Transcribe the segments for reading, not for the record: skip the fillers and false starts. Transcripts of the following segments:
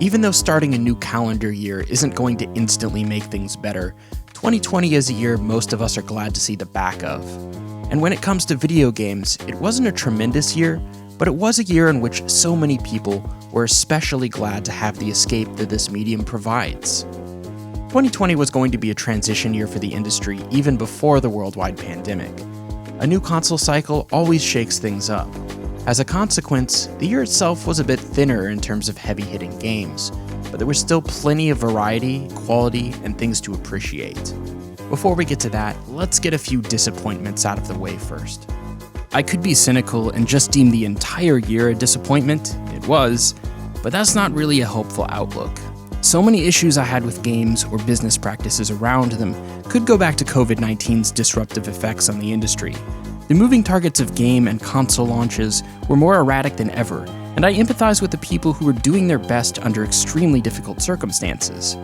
Even though starting a new calendar year isn't going to instantly make things better, 2020 is a year most of us are glad to see the back of. And when it comes to video games, it wasn't a tremendous year, but it was a year in which so many people were especially glad to have the escape that this medium provides. 2020 was going to be a transition year for the industry even before the worldwide pandemic. A new console cycle always shakes things up. As a consequence, the year itself was a bit thinner in terms of heavy-hitting games, but there was still plenty of variety, quality, and things to appreciate. Before we get to that, let's get a few disappointments out of the way first. I could be cynical and just deem the entire year a disappointment. It was, but that's not really a hopeful outlook. So many issues I had with games or business practices around them could go back to COVID-19's disruptive effects on the industry. The moving targets of game and console launches were more erratic than ever, and I empathize with the people who were doing their best under extremely difficult circumstances.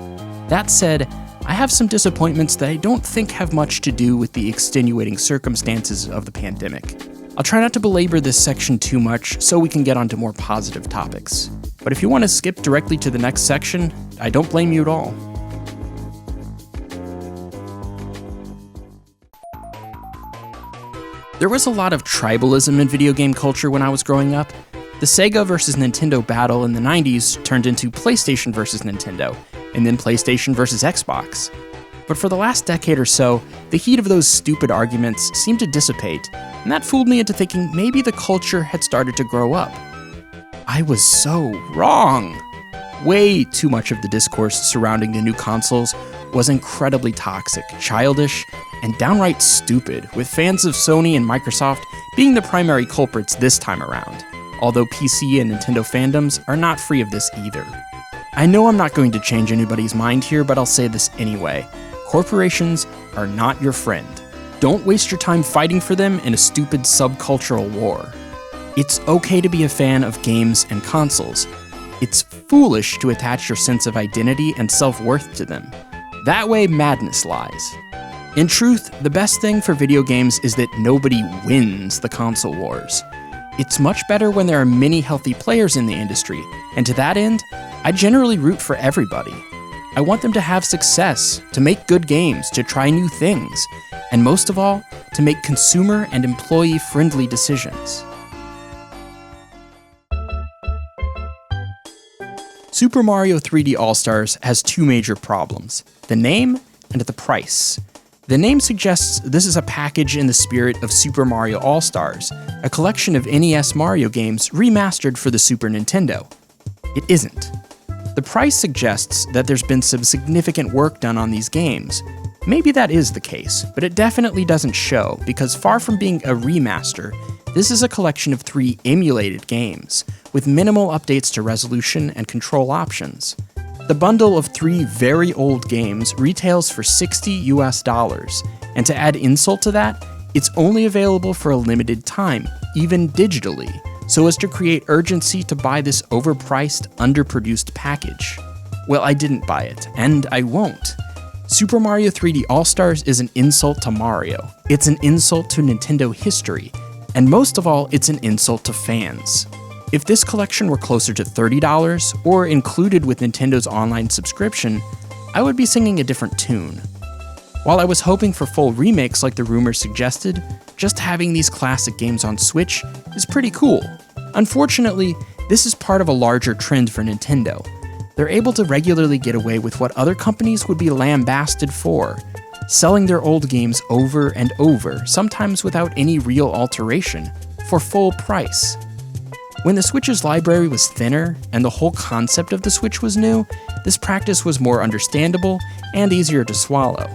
That said, I have some disappointments that I don't think have much to do with the extenuating circumstances of the pandemic. I'll try not to belabor this section too much so we can get onto more positive topics. But if you want to skip directly to the next section, I don't blame you at all. There was a lot of tribalism in video game culture when I was growing up. The Sega versus Nintendo battle in the 90s turned into PlayStation versus Nintendo, and then PlayStation versus Xbox. But for the last decade or so, the heat of those stupid arguments seemed to dissipate, and that fooled me into thinking maybe the culture had started to grow up. I was so wrong! Way too much of the discourse surrounding the new consoles was incredibly toxic, childish, and downright stupid, with fans of Sony and Microsoft being the primary culprits this time around, although PC and Nintendo fandoms are not free of this either. I know I'm not going to change anybody's mind here, but I'll say this anyway. Corporations are not your friend. Don't waste your time fighting for them in a stupid subcultural war. It's okay to be a fan of games and consoles. It's foolish to attach your sense of identity and self-worth to them. That way, madness lies. In truth, the best thing for video games is that nobody wins the console wars. It's much better when there are many healthy players in the industry, and to that end, I generally root for everybody. I want them to have success, to make good games, to try new things, and most of all, to make consumer and employee-friendly decisions. Super Mario 3D All-Stars has two major problems: the name and the price. The name suggests this is a package in the spirit of Super Mario All-Stars, a collection of NES Mario games remastered for the Super Nintendo. It isn't. The price suggests that there's been some significant work done on these games. Maybe that is the case, but it definitely doesn't show, because far from being a remaster, this is a collection of 3 emulated games, with minimal updates to resolution and control options. The bundle of 3 very old games retails for $60 US, and to add insult to that, it's only available for a limited time, even digitally, so as to create urgency to buy this overpriced, underproduced package. Well, I didn't buy it, and I won't. Super Mario 3D All-Stars is an insult to Mario. It's an insult to Nintendo history, and most of all, it's an insult to fans. If this collection were closer to $30, or included with Nintendo's online subscription, I would be singing a different tune. While I was hoping for full remakes like the rumors suggested, just having these classic games on Switch is pretty cool. Unfortunately, this is part of a larger trend for Nintendo. They're able to regularly get away with what other companies would be lambasted for, selling their old games over and over, sometimes without any real alteration, for full price. When the Switch's library was thinner, and the whole concept of the Switch was new, this practice was more understandable and easier to swallow.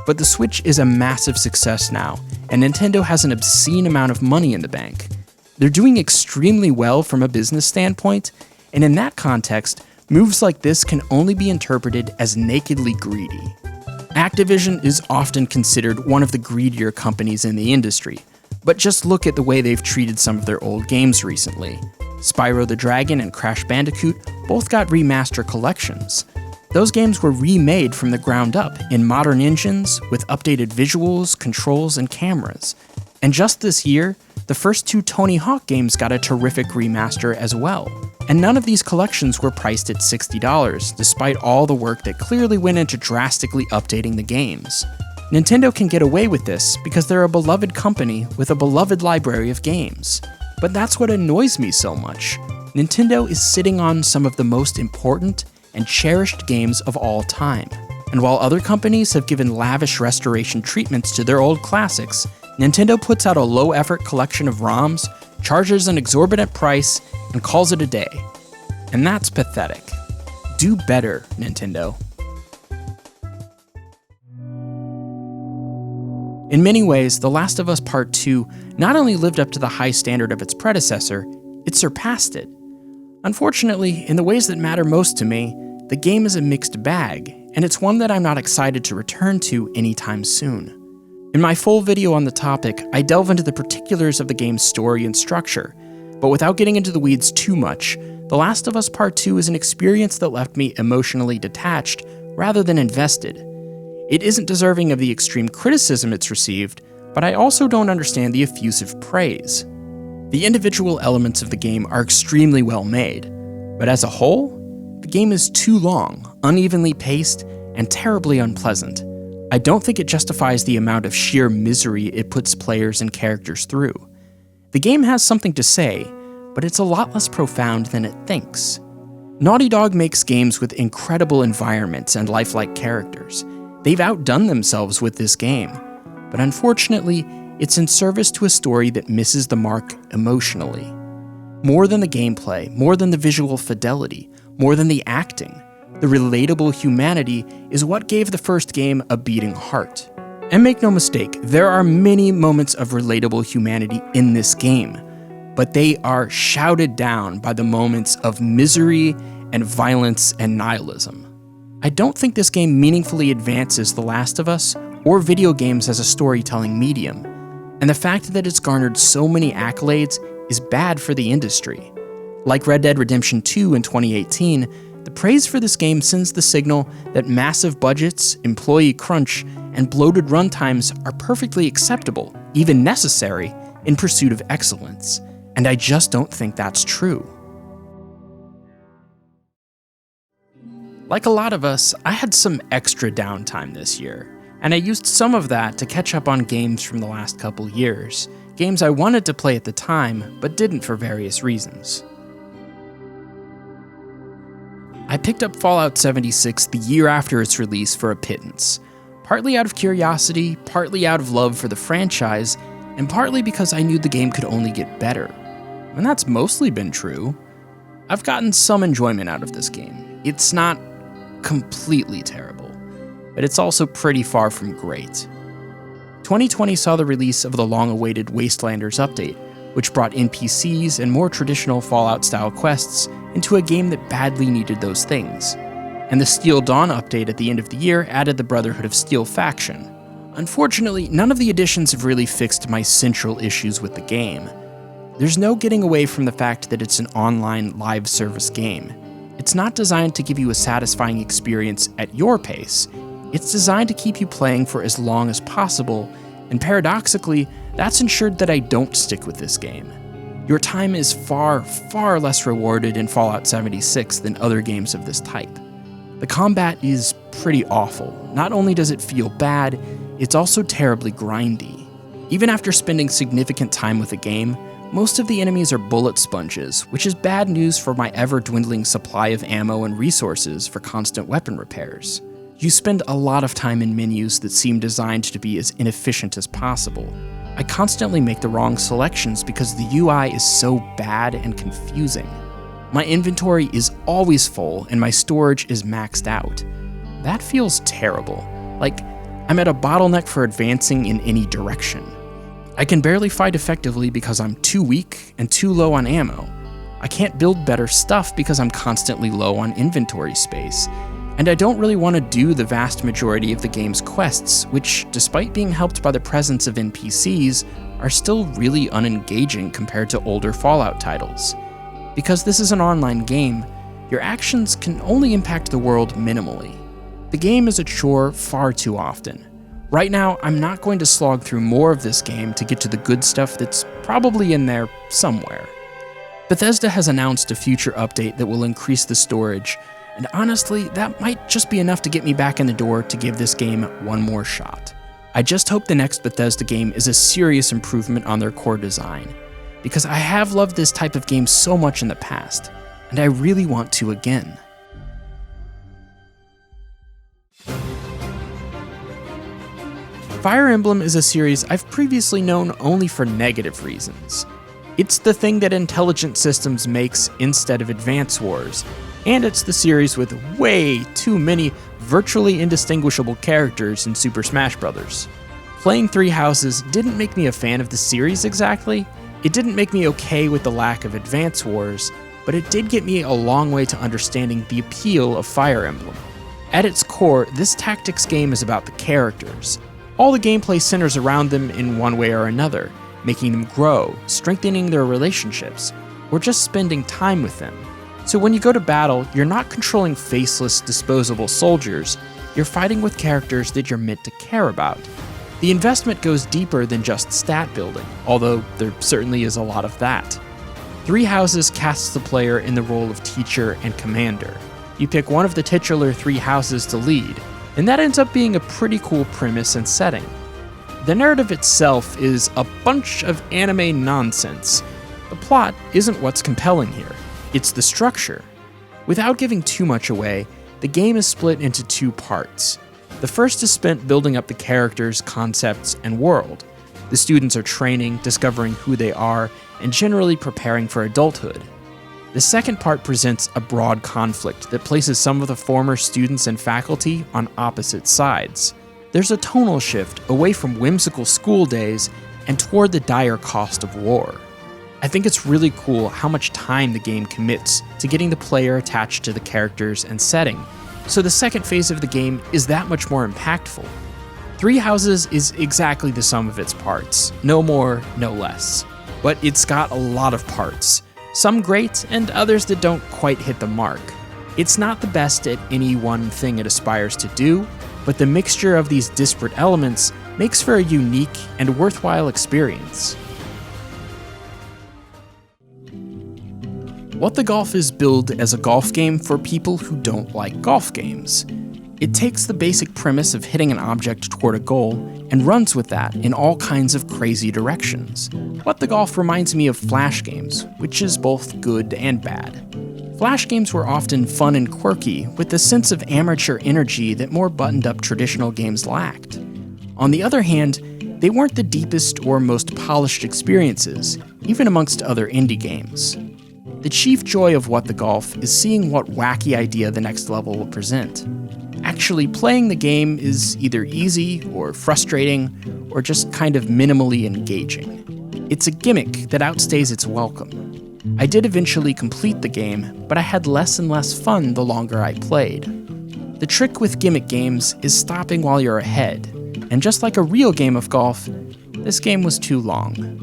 But the Switch is a massive success now, and Nintendo has an obscene amount of money in the bank. They're doing extremely well from a business standpoint, and in that context, moves like this can only be interpreted as nakedly greedy. Activision is often considered one of the greedier companies in the industry, but just look at the way they've treated some of their old games recently. Spyro the Dragon and Crash Bandicoot both got remaster collections. Those games were remade from the ground up in modern engines with updated visuals, controls, and cameras. And just this year, the first 2 Tony Hawk games got a terrific remaster as well. And none of these collections were priced at $60, despite all the work that clearly went into drastically updating the games. Nintendo can get away with this because they're a beloved company with a beloved library of games. But that's what annoys me so much. Nintendo is sitting on some of the most important and cherished games of all time. And while other companies have given lavish restoration treatments to their old classics, Nintendo puts out a low-effort collection of ROMs, charges an exorbitant price, and calls it a day. And that's pathetic. Do better, Nintendo. In many ways, The Last of Us Part 2 not only lived up to the high standard of its predecessor, it surpassed it. Unfortunately, in the ways that matter most to me, the game is a mixed bag, and it's one that I'm not excited to return to anytime soon. In my full video on the topic, I delve into the particulars of the game's story and structure, but without getting into the weeds too much, The Last of Us Part 2 is an experience that left me emotionally detached rather than invested. It isn't deserving of the extreme criticism it's received, but I also don't understand the effusive praise. The individual elements of the game are extremely well made, but as a whole, the game is too long, unevenly paced, and terribly unpleasant. I don't think it justifies the amount of sheer misery it puts players and characters through. The game has something to say, but it's a lot less profound than it thinks. Naughty Dog makes games with incredible environments and lifelike characters. They've outdone themselves with this game, but unfortunately, it's in service to a story that misses the mark emotionally. More than the gameplay, more than the visual fidelity, more than the acting, the relatable humanity is what gave the first game a beating heart. And make no mistake, there are many moments of relatable humanity in this game, but they are shouted down by the moments of misery and violence and nihilism. I don't think this game meaningfully advances The Last of Us or video games as a storytelling medium, and the fact that it's garnered so many accolades is bad for the industry. Like Red Dead Redemption 2 in 2018, the praise for this game sends the signal that massive budgets, employee crunch, and bloated runtimes are perfectly acceptable, even necessary, in pursuit of excellence, and I just don't think that's true. Like a lot of us, I had some extra downtime this year, and I used some of that to catch up on games from the last couple years, games I wanted to play at the time, but didn't for various reasons. I picked up Fallout 76 the year after its release for a pittance, partly out of curiosity, partly out of love for the franchise, and partly because I knew the game could only get better. And that's mostly been true. I've gotten some enjoyment out of this game. It's not completely terrible, but it's also pretty far from great. 2020 saw the release of the long-awaited Wastelanders update, which brought NPCs and more traditional Fallout-style quests into a game that badly needed those things. And the Steel Dawn update at the end of the year added the Brotherhood of Steel faction. Unfortunately, none of the additions have really fixed my central issues with the game. There's no getting away from the fact that it's an online live service game. It's not designed to give you a satisfying experience at your pace. It's designed to keep you playing for as long as possible, and paradoxically, that's ensured that I don't stick with this game. Your time is far, far less rewarded in Fallout 76 than other games of this type. The combat is pretty awful. Not only does it feel bad, it's also terribly grindy. Even after spending significant time with the game, most of the enemies are bullet sponges, which is bad news for my ever-dwindling supply of ammo and resources for constant weapon repairs. You spend a lot of time in menus that seem designed to be as inefficient as possible. I constantly make the wrong selections because the UI is so bad and confusing. My inventory is always full and my storage is maxed out. That feels terrible. Like, I'm at a bottleneck for advancing in any direction. I can barely fight effectively because I'm too weak and too low on ammo. I can't build better stuff because I'm constantly low on inventory space. And I don't really want to do the vast majority of the game's quests, which, despite being helped by the presence of NPCs, are still really unengaging compared to older Fallout titles. Because this is an online game, your actions can only impact the world minimally. The game is a chore far too often. Right now, I'm not going to slog through more of this game to get to the good stuff that's probably in there somewhere. Bethesda has announced a future update that will increase the storage, and honestly, that might just be enough to get me back in the door to give this game one more shot. I just hope the next Bethesda game is a serious improvement on their core design, because I have loved this type of game so much in the past, and I really want to again. Fire Emblem is a series I've previously known only for negative reasons. It's the thing that Intelligent Systems makes instead of Advance Wars, and it's the series with way too many virtually indistinguishable characters in Super Smash Bros. Playing Three Houses didn't make me a fan of the series exactly. It didn't make me okay with the lack of Advance Wars, but it did get me a long way to understanding the appeal of Fire Emblem. At its core, this tactics game is about the characters. All the gameplay centers around them in one way or another, making them grow, strengthening their relationships, or just spending time with them. So when you go to battle, you're not controlling faceless, disposable soldiers, you're fighting with characters that you're meant to care about. The investment goes deeper than just stat building, although there certainly is a lot of that. Three Houses casts the player in the role of teacher and commander. You pick one of the titular three houses to lead, and that ends up being a pretty cool premise and setting. The narrative itself is a bunch of anime nonsense. The plot isn't what's compelling here, it's the structure. Without giving too much away, the game is split into two parts. The first is spent building up the characters, concepts, and world. The students are training, discovering who they are, and generally preparing for adulthood. The second part presents a broad conflict that places some of the former students and faculty on opposite sides. There's a tonal shift away from whimsical school days and toward the dire cost of war. I think it's really cool how much time the game commits to getting the player attached to the characters and setting, so the second phase of the game is that much more impactful. Three Houses is exactly the sum of its parts, no more, no less. But it's got a lot of parts. Some great, and others that don't quite hit the mark. It's not the best at any one thing it aspires to do, but the mixture of these disparate elements makes for a unique and worthwhile experience. What the Golf is billed as a golf game for people who don't like golf games. It takes the basic premise of hitting an object toward a goal and runs with that in all kinds of crazy directions. What the Golf reminds me of Flash games, which is both good and bad. Flash games were often fun and quirky, with a sense of amateur energy that more buttoned-up traditional games lacked. On the other hand, they weren't the deepest or most polished experiences, even amongst other indie games. The chief joy of What the Golf is seeing what wacky idea the next level will present. Actually playing the game is either easy or frustrating or just kind of minimally engaging. It's a gimmick that outstays its welcome. I did eventually complete the game, but I had less and less fun the longer I played. The trick with gimmick games is stopping while you're ahead, and just like a real game of golf, this game was too long.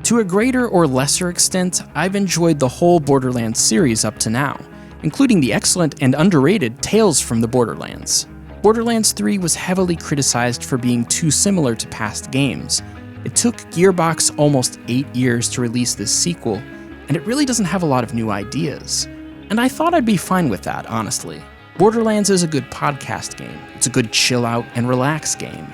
To a greater or lesser extent, I've enjoyed the whole Borderlands series up to now, including the excellent and underrated Tales from the Borderlands. Borderlands 3 was heavily criticized for being too similar to past games. It took Gearbox almost 8 years to release this sequel, and it really doesn't have a lot of new ideas. And I thought I'd be fine with that, honestly. Borderlands is a good podcast game. It's a good chill out and relax game.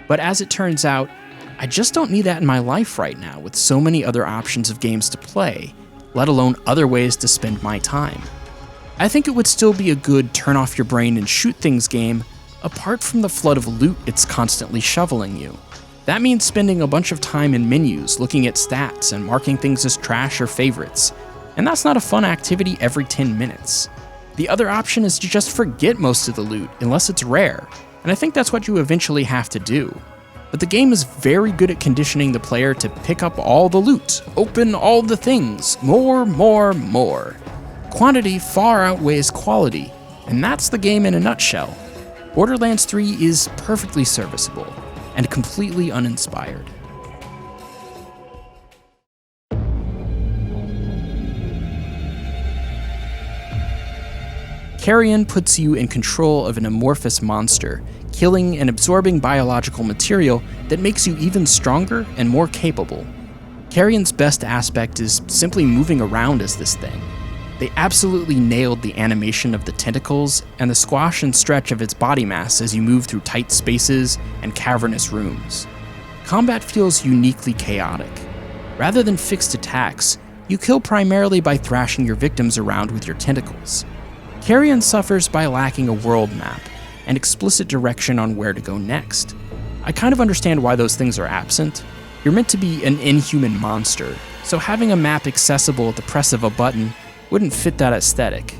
But as it turns out, I just don't need that in my life right now with so many other options of games to play, let alone other ways to spend my time. I think it would still be a good turn off your brain and shoot things game, apart from the flood of loot it's constantly shoveling you. That means spending a bunch of time in menus, looking at stats, and marking things as trash or favorites. And that's not a fun activity every 10 minutes. The other option is to just forget most of the loot, unless it's rare, and I think that's what you eventually have to do. But the game is very good at conditioning the player to pick up all the loot, open all the things, more. Quantity far outweighs quality, and that's the game in a nutshell. Borderlands 3 is perfectly serviceable, and completely uninspired. Carrion puts you in control of an amorphous monster, killing and absorbing biological material that makes you even stronger and more capable. Carrion's best aspect is simply moving around as this thing. They absolutely nailed the animation of the tentacles and the squash and stretch of its body mass as you move through tight spaces and cavernous rooms. Combat feels uniquely chaotic. Rather than fixed attacks, you kill primarily by thrashing your victims around with your tentacles. Carrion suffers by lacking a world map and explicit direction on where to go next. I kind of understand why those things are absent. You're meant to be an inhuman monster, so having a map accessible at the press of a button wouldn't fit that aesthetic.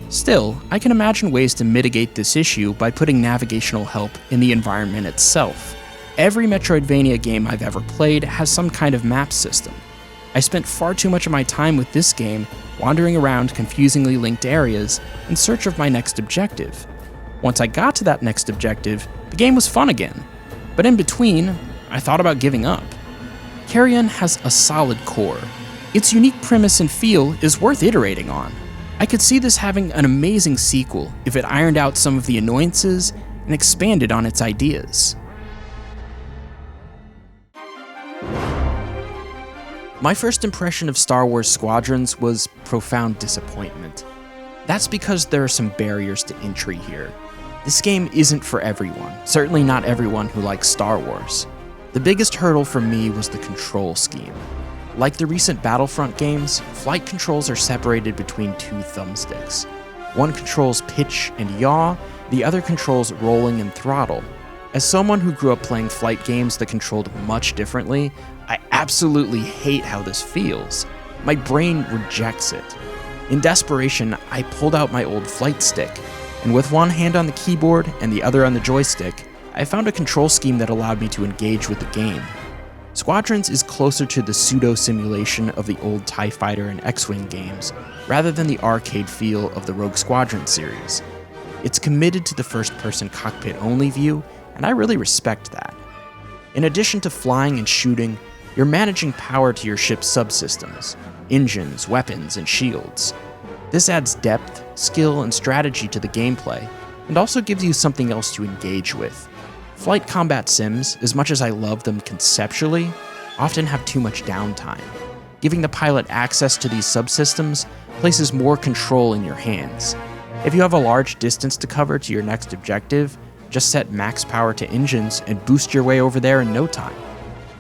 Still, I can imagine ways to mitigate this issue by putting navigational help in the environment itself. Every Metroidvania game I've ever played has some kind of map system. I spent far too much of my time with this game wandering around confusingly linked areas in search of my next objective. Once I got to that next objective, the game was fun again. But in between, I thought about giving up. Carrion has a solid core. Its unique premise and feel is worth iterating on. I could see this having an amazing sequel if it ironed out some of the annoyances and expanded on its ideas. My first impression of Star Wars Squadrons was profound disappointment. That's because there are some barriers to entry here. This game isn't for everyone, certainly not everyone who likes Star Wars. The biggest hurdle for me was the control scheme. Like the recent Battlefront games, flight controls are separated between two thumbsticks. One controls pitch and yaw, the other controls rolling and throttle. As someone who grew up playing flight games that controlled much differently, I absolutely hate how this feels. My brain rejects it. In desperation, I pulled out my old flight stick, and with one hand on the keyboard and the other on the joystick, I found a control scheme that allowed me to engage with the game. Squadrons is closer to the pseudo-simulation of the old TIE Fighter and X-Wing games, rather than the arcade feel of the Rogue Squadron series. It's committed to the first-person cockpit-only view, and I really respect that. In addition to flying and shooting, you're managing power to your ship's subsystems, engines, weapons, and shields. This adds depth, skill, and strategy to the gameplay, and also gives you something else to engage with. Flight combat sims, as much as I love them conceptually, often have too much downtime. Giving the pilot access to these subsystems places more control in your hands. If you have a large distance to cover to your next objective, just set max power to engines and boost your way over there in no time.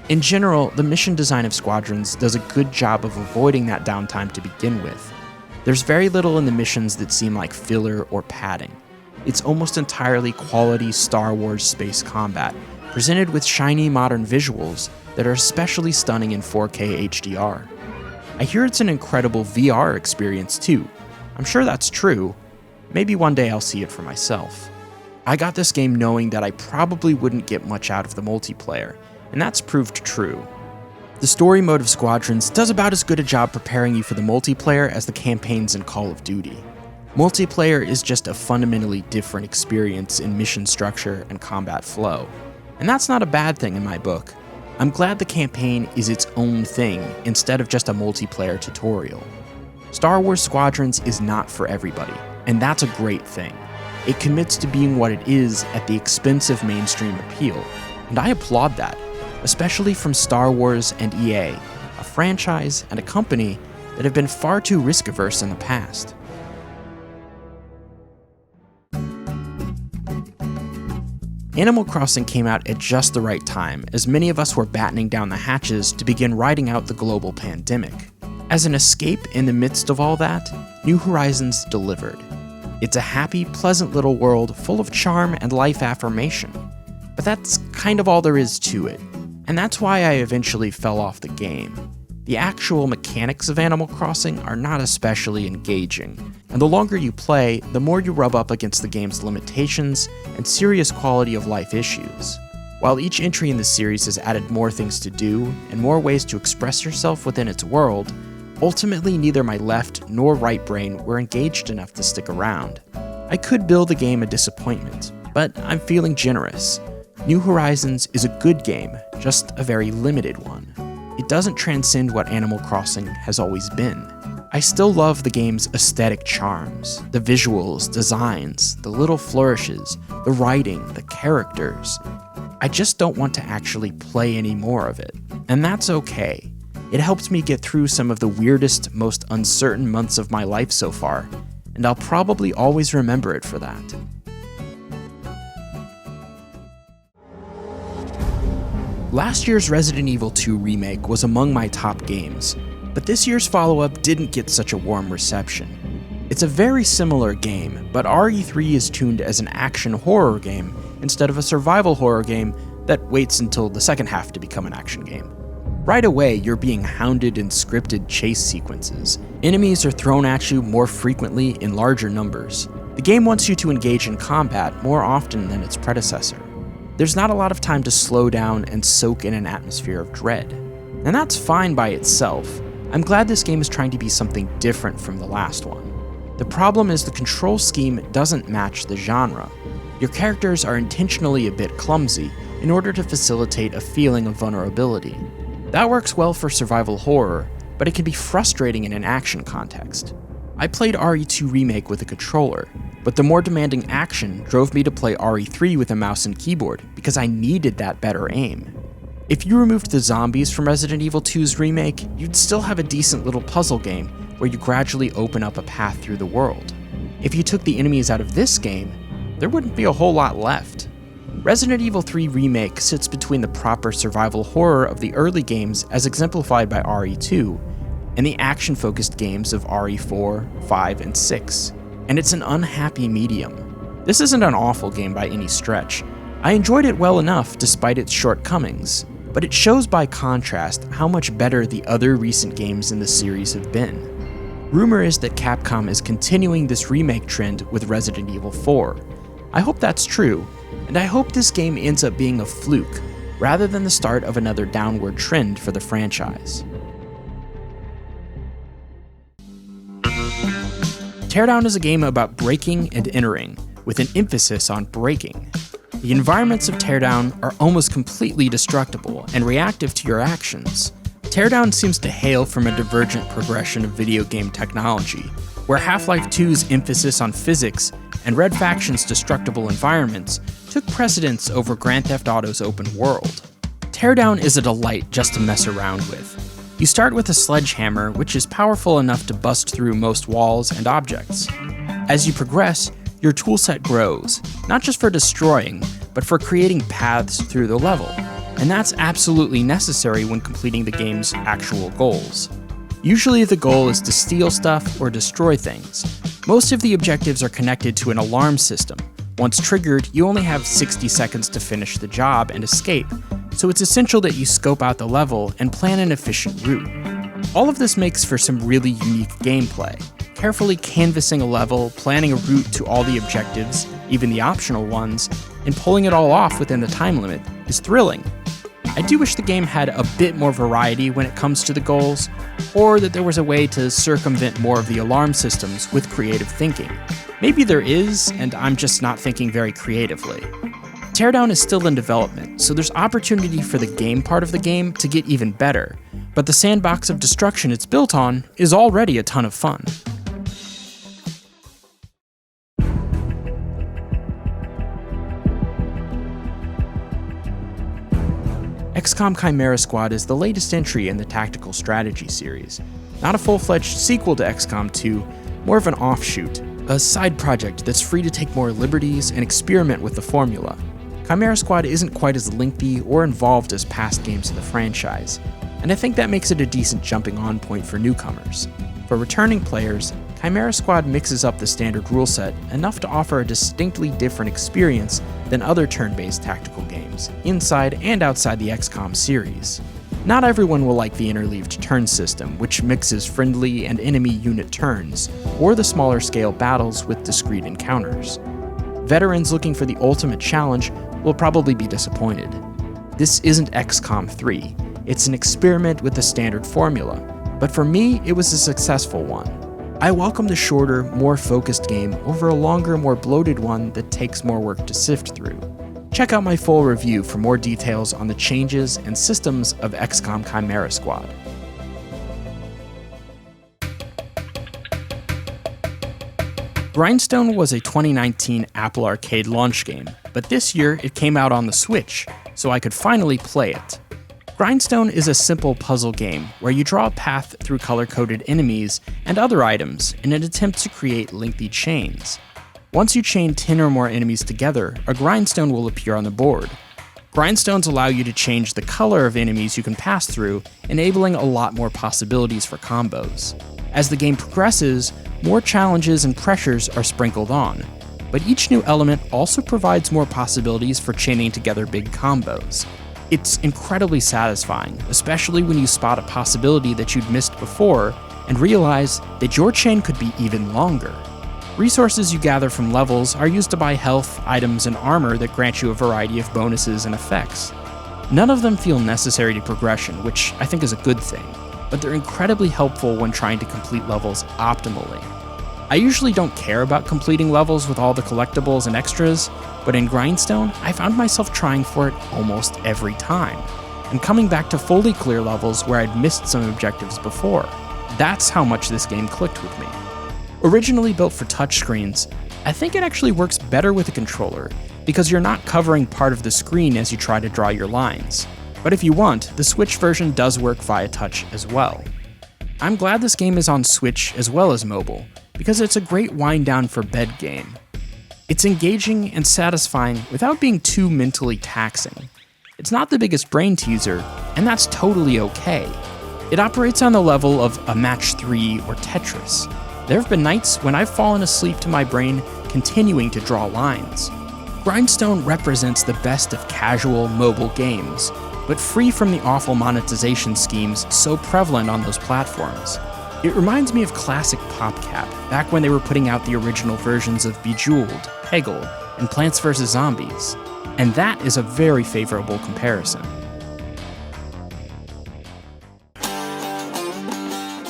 In general, the mission design of Squadrons does a good job of avoiding that downtime to begin with. There's very little in the missions that seem like filler or padding. It's almost entirely quality Star Wars space combat, presented with shiny modern visuals that are especially stunning in 4K HDR. I hear it's an incredible VR experience too. I'm sure that's true. Maybe one day I'll see it for myself. I got this game knowing that I probably wouldn't get much out of the multiplayer, and that's proved true. The story mode of Squadrons does about as good a job preparing you for the multiplayer as the campaigns in Call of Duty. Multiplayer is just a fundamentally different experience in mission structure and combat flow, and that's not a bad thing in my book. I'm glad the campaign is its own thing instead of just a multiplayer tutorial. Star Wars Squadrons is not for everybody, and that's a great thing. It commits to being what it is at the expense of mainstream appeal, and I applaud that, especially from Star Wars and EA, a franchise and a company that have been far too risk-averse in the past. Animal Crossing came out at just the right time, as many of us were battening down the hatches to begin riding out the global pandemic. As an escape in the midst of all that, New Horizons delivered. It's a happy, pleasant little world full of charm and life affirmation. But that's kind of all there is to it, and that's why I eventually fell off the game. The actual mechanics of Animal Crossing are not especially engaging, and the longer you play, the more you rub up against the game's limitations and serious quality of life issues. While each entry in the series has added more things to do and more ways to express yourself within its world, ultimately neither my left nor right brain were engaged enough to stick around. I could bill the game a disappointment, but I'm feeling generous. New Horizons is a good game, just a very limited one. It doesn't transcend what Animal Crossing has always been. I still love the game's aesthetic charms, the visuals, designs, the little flourishes, the writing, the characters. I just don't want to actually play any more of it, and that's okay. It helped me get through some of the weirdest, most uncertain months of my life so far, and I'll probably always remember it for that. Last year's Resident Evil 2 remake was among my top games, but this year's follow-up didn't get such a warm reception. It's a very similar game, but RE3 is tuned as an action horror game instead of a survival horror game that waits until the second half to become an action game. Right away, you're being hounded in scripted chase sequences. Enemies are thrown at you more frequently in larger numbers. The game wants you to engage in combat more often than its predecessor. There's not a lot of time to slow down and soak in an atmosphere of dread. And that's fine by itself. I'm glad this game is trying to be something different from the last one. The problem is the control scheme doesn't match the genre. Your characters are intentionally a bit clumsy in order to facilitate a feeling of vulnerability. That works well for survival horror, but it can be frustrating in an action context. I played RE2 Remake with a controller, but the more demanding action drove me to play RE3 with a mouse and keyboard because I needed that better aim. If you removed the zombies from Resident Evil 2's remake, you'd still have a decent little puzzle game where you gradually open up a path through the world. If you took the enemies out of this game, there wouldn't be a whole lot left. Resident Evil 3 Remake sits between the proper survival horror of the early games as exemplified by RE2, and the action-focused games of RE4, 5, and 6, and it's an unhappy medium. This isn't an awful game by any stretch. I enjoyed it well enough despite its shortcomings, but it shows by contrast how much better the other recent games in the series have been. Rumor is that Capcom is continuing this remake trend with Resident Evil 4. I hope that's true, and I hope this game ends up being a fluke, rather than the start of another downward trend for the franchise. Teardown is a game about breaking and entering, with an emphasis on breaking. The environments of Teardown are almost completely destructible and reactive to your actions. Teardown seems to hail from a divergent progression of video game technology, where Half-Life 2's emphasis on physics and Red Faction's destructible environments took precedence over Grand Theft Auto's open world. Teardown is a delight just to mess around with. You start with a sledgehammer, which is powerful enough to bust through most walls and objects. As you progress, your toolset grows, not just for destroying, but for creating paths through the level, and that's absolutely necessary when completing the game's actual goals. Usually the goal is to steal stuff or destroy things. Most of the objectives are connected to an alarm system. Once triggered, you only have 60 seconds to finish the job and escape, so it's essential that you scope out the level and plan an efficient route. All of this makes for some really unique gameplay. Carefully canvassing a level, planning a route to all the objectives, even the optional ones, and pulling it all off within the time limit is thrilling. I do wish the game had a bit more variety when it comes to the goals, or that there was a way to circumvent more of the alarm systems with creative thinking. Maybe there is, and I'm just not thinking very creatively. Teardown is still in development, so there's opportunity for the game part of the game to get even better, but the sandbox of destruction it's built on is already a ton of fun. XCOM Chimera Squad is the latest entry in the tactical strategy series. Not a full-fledged sequel to XCOM 2, more of an offshoot, a side project that's free to take more liberties and experiment with the formula. Chimera Squad isn't quite as lengthy or involved as past games in the franchise, and I think that makes it a decent jumping-on point for newcomers. For returning players, Chimera Squad mixes up the standard rule set enough to offer a distinctly different experience than other turn-based tactical games, inside and outside the XCOM series. Not everyone will like the interleaved turn system, which mixes friendly and enemy unit turns, or the smaller scale battles with discrete encounters. Veterans looking for the ultimate challenge will probably be disappointed. This isn't XCOM 3, it's an experiment with the standard formula, but for me, it was a successful one. I welcome the shorter, more focused game over a longer, more bloated one that takes more work to sift through. Check out my full review for more details on the changes and systems of XCOM Chimera Squad. Grindstone was a 2019 Apple Arcade launch game, but this year it came out on the Switch, so I could finally play it. Grindstone is a simple puzzle game where you draw a path through color-coded enemies and other items in an attempt to create lengthy chains. Once you chain 10 or more enemies together, a grindstone will appear on the board. Grindstones allow you to change the color of enemies you can pass through, enabling a lot more possibilities for combos. As the game progresses, more challenges and pressures are sprinkled on, but each new element also provides more possibilities for chaining together big combos. It's incredibly satisfying, especially when you spot a possibility that you'd missed before and realize that your chain could be even longer. Resources you gather from levels are used to buy health, items, and armor that grant you a variety of bonuses and effects. None of them feel necessary to progression, which I think is a good thing, but they're incredibly helpful when trying to complete levels optimally. I usually don't care about completing levels with all the collectibles and extras, but in Grindstone, I found myself trying for it almost every time, and coming back to fully clear levels where I'd missed some objectives before. That's how much this game clicked with me. Originally built for touchscreens, I think it actually works better with a controller, because you're not covering part of the screen as you try to draw your lines. But if you want, the Switch version does work via touch as well. I'm glad this game is on Switch as well as mobile, because it's a great wind-down for bed game. It's engaging and satisfying without being too mentally taxing. It's not the biggest brain teaser, and that's totally okay. It operates on the level of a Match 3 or Tetris. There have been nights when I've fallen asleep to my brain continuing to draw lines. Grindstone represents the best of casual mobile games, but free from the awful monetization schemes so prevalent on those platforms. It reminds me of classic PopCap, back when they were putting out the original versions of Bejeweled, Peggle, and Plants vs. Zombies, and that is a very favorable comparison.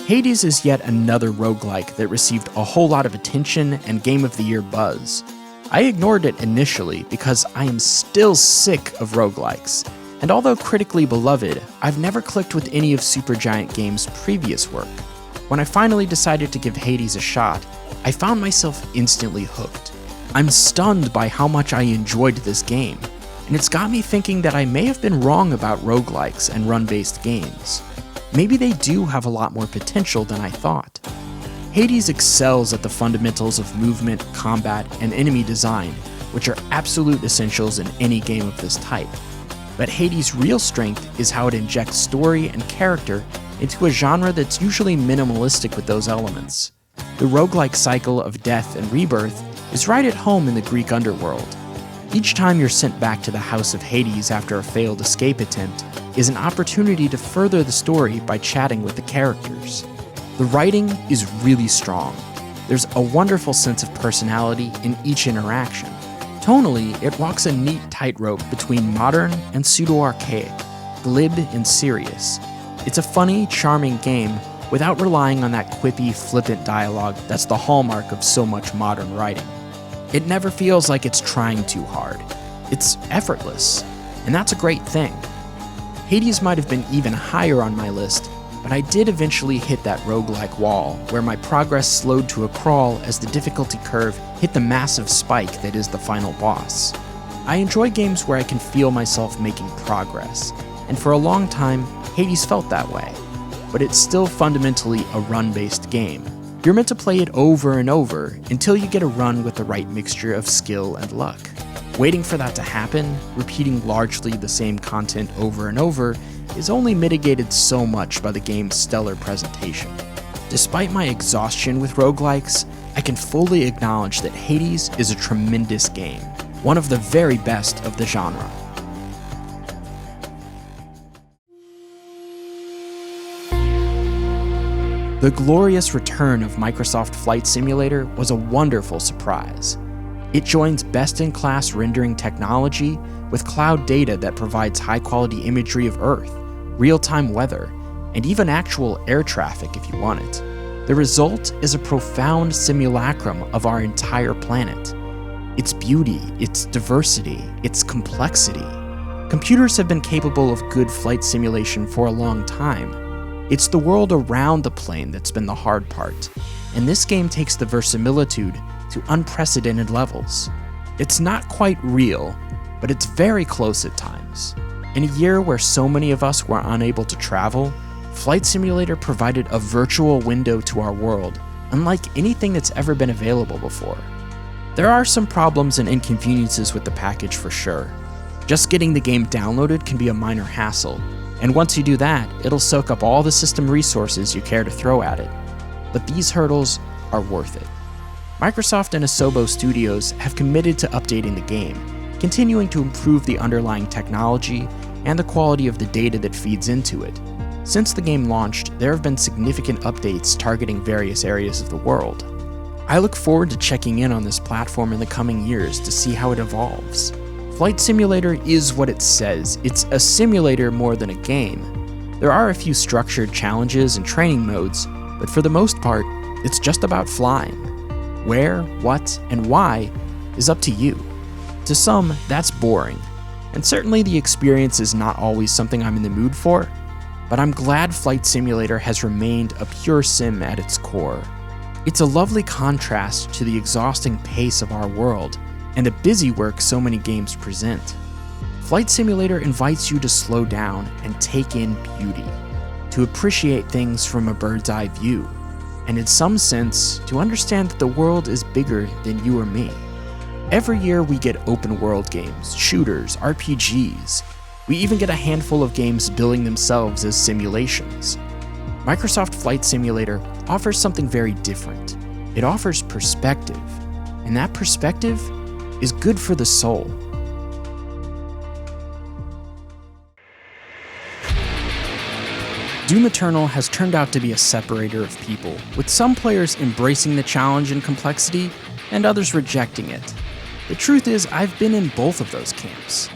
Hades is yet another roguelike that received a whole lot of attention and Game of the Year buzz. I ignored it initially because I am still sick of roguelikes, and although critically beloved, I've never clicked with any of Supergiant Games' previous work. When I finally decided to give Hades a shot, I found myself instantly hooked. I'm stunned by how much I enjoyed this game, and it's got me thinking that I may have been wrong about roguelikes and run-based games. Maybe they do have a lot more potential than I thought. Hades excels at the fundamentals of movement, combat, and enemy design, which are absolute essentials in any game of this type. But Hades' real strength is how it injects story and character into a genre that's usually minimalistic with those elements. The roguelike cycle of death and rebirth is right at home in the Greek underworld. Each time you're sent back to the House of Hades after a failed escape attempt is an opportunity to further the story by chatting with the characters. The writing is really strong. There's a wonderful sense of personality in each interaction. Tonally, it walks a neat tightrope between modern and pseudo-archaic, glib and serious. It's a funny, charming game without relying on that quippy, flippant dialogue that's the hallmark of so much modern writing. It never feels like it's trying too hard. It's effortless, and that's a great thing. Hades might have been even higher on my list, but I did eventually hit that roguelike wall, where my progress slowed to a crawl as the difficulty curve hit the massive spike that is the final boss. I enjoy games where I can feel myself making progress, and for a long time, Hades felt that way. But it's still fundamentally a run-based game. You're meant to play it over and over until you get a run with the right mixture of skill and luck. Waiting for that to happen, repeating largely the same content over and over, is only mitigated so much by the game's stellar presentation. Despite my exhaustion with roguelikes, I can fully acknowledge that Hades is a tremendous game, one of the very best of the genre. The glorious return of Microsoft Flight Simulator was a wonderful surprise. It joins best-in-class rendering technology with cloud data that provides high-quality imagery of Earth, real-time weather, and even actual air traffic if you want it. The result is a profound simulacrum of our entire planet. Its beauty, its diversity, its complexity. Computers have been capable of good flight simulation for a long time. It's the world around the plane that's been the hard part, and this game takes the verisimilitude to unprecedented levels. It's not quite real, but it's very close at times. In a year where so many of us were unable to travel, Flight Simulator provided a virtual window to our world, unlike anything that's ever been available before. There are some problems and inconveniences with the package for sure. Just getting the game downloaded can be a minor hassle, and once you do that, it'll soak up all the system resources you care to throw at it. But these hurdles are worth it. Microsoft and Asobo Studios have committed to updating the game, continuing to improve the underlying technology and the quality of the data that feeds into it. Since the game launched, there have been significant updates targeting various areas of the world. I look forward to checking in on this platform in the coming years to see how it evolves. Flight Simulator is what it says. It's a simulator more than a game. There are a few structured challenges and training modes, but for the most part, it's just about flying. Where, what, and why is up to you. To some, that's boring, and certainly the experience is not always something I'm in the mood for, but I'm glad Flight Simulator has remained a pure sim at its core. It's a lovely contrast to the exhausting pace of our world and the busy work so many games present. Flight Simulator invites you to slow down and take in beauty, to appreciate things from a bird's eye view, and in some sense, to understand that the world is bigger than you or me. Every year we get open world games, shooters, RPGs. We even get a handful of games billing themselves as simulations. Microsoft Flight Simulator offers something very different. It offers perspective, and that perspective is good for the soul. Doom Eternal has turned out to be a separator of people, with some players embracing the challenge and complexity, and others rejecting it. The truth is, I've been in both of those camps.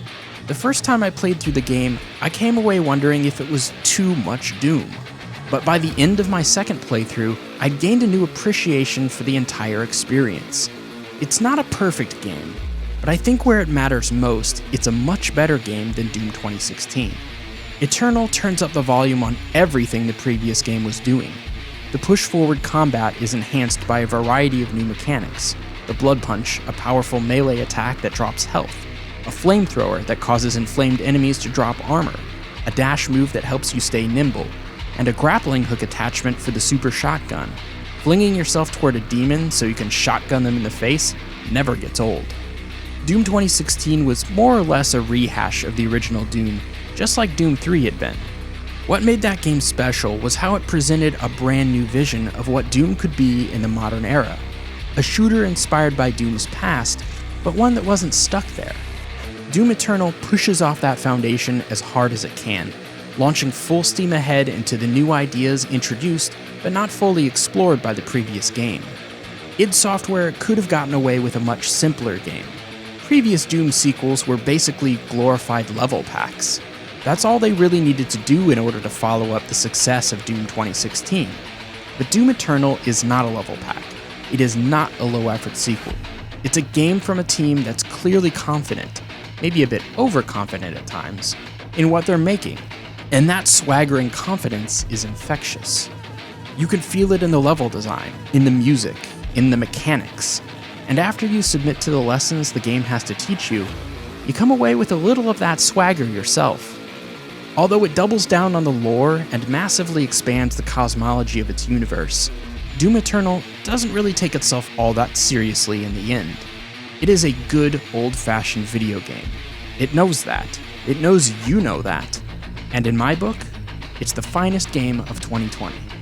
The first time I played through the game, I came away wondering if it was too much Doom. But by the end of my second playthrough, I'd gained a new appreciation for the entire experience. It's not a perfect game, but I think where it matters most, it's a much better game than Doom 2016. Eternal turns up the volume on everything the previous game was doing. The push-forward combat is enhanced by a variety of new mechanics. The Blood Punch, a powerful melee attack that drops health, a flamethrower that causes inflamed enemies to drop armor, a dash move that helps you stay nimble, and a grappling hook attachment for the super shotgun. Flinging yourself toward a demon so you can shotgun them in the face never gets old. Doom 2016 was more or less a rehash of the original Doom, just like Doom 3 had been. What made that game special was how it presented a brand new vision of what Doom could be in the modern era. A shooter inspired by Doom's past, but one that wasn't stuck there. Doom Eternal pushes off that foundation as hard as it can, launching full steam ahead into the new ideas introduced but not fully explored by the previous game. id Software could have gotten away with a much simpler game. Previous Doom sequels were basically glorified level packs. That's all they really needed to do in order to follow up the success of Doom 2016. But Doom Eternal is not a level pack. It is not a low-effort sequel. It's a game from a team that's clearly confident, maybe a bit overconfident at times, in what they're making. And that swaggering confidence is infectious. You can feel it in the level design, in the music, in the mechanics. And after you submit to the lessons the game has to teach you, you come away with a little of that swagger yourself. Although it doubles down on the lore and massively expands the cosmology of its universe, Doom Eternal doesn't really take itself all that seriously in the end. It is a good, old-fashioned video game. It knows that. It knows you know that. And in my book, it's the finest game of 2020.